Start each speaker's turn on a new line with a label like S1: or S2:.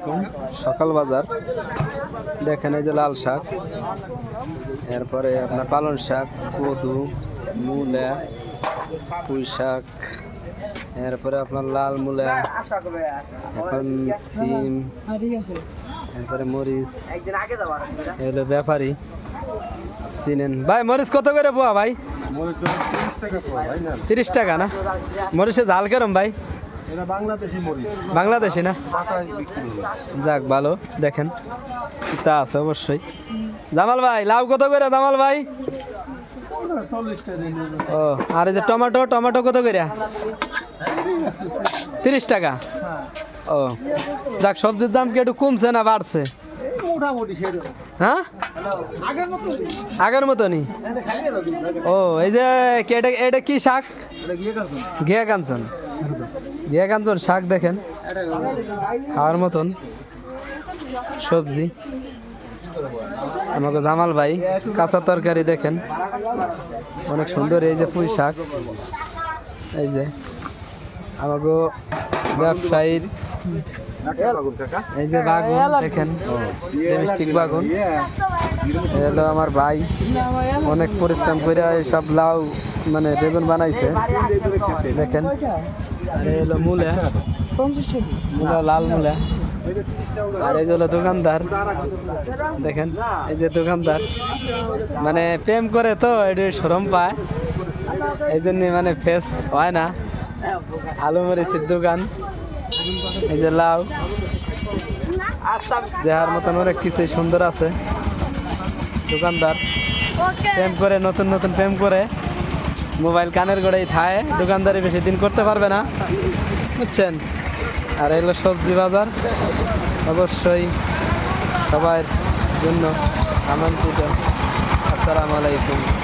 S1: আলাইকুম। সকাল বাজার দেখেন, এই যে লাল শাক, এরপরে আপনার পালং শাক, কদু, মূলা, পুঁই শাক, এরপরে আপনার লাল মূলা, এখন সিম, এরপরে মরিচ। এগুলো ব্যাপারী চিনেন ভাই। মরিচ কত করে পোয়া ভাই? 30 টাকা না? মরিচের ঝাল কেরম ভাই? বাংলাদেশি না? যাক ভালো। দেখেন তা আছে অবশ্যই। জামাল ভাই লাউ কত করে জামাল ভাই? ও, আর এই যে টমেটো, টমেটো কত করে? 30 টাকা। ও যাক, সবজির দাম কি একটু কমছে না বাড়ছে? হ্যাঁ, আগের মতনই। ও এই যে এটা কি শাক? ঘিয়া কাঞ্চন। ঘিয়া কাঞ্চন শাক দেখেন, খাওয়ার মতন সবজি। আমাকে জামাল ভাই কাঁচা তরকারি দেখেন অনেক সুন্দর। এই যে পুঁই শাক, এই যে আমাকে ব্যবসায়ীর এই যে বাগুন দেখেন, ডোমেস্টিক বাগুন। এলো আমার ভাই অনেক পরিশ্রম করে সব লাউ মানে বেগুন বানাইছে দেখেন। আর এলো মূলা, মূলা লাল মূলা। আর এই যে হলো দোকানদার দেখেন, এই যে দোকানদার মানে প্রেম করে তো একটু শরম পায়, এই জন্য মানে ফেস হয় না। আলু মরিচের দোকান, এই যে লাউ, দেহার মতন অনেক কিছু সুন্দর আছে। দোকানদার প্রেম করে, নতুন নতুন প্রেম করে মোবাইল কানের গোড়ায় থায়। দোকানদারি বেশি দিন করতে পারবে না, বুঝছেন। আর এগুলো সবজি বাজার অবশ্যই সবার জন্য আমন্ত্রিত। আসসালামু আলাইকুম।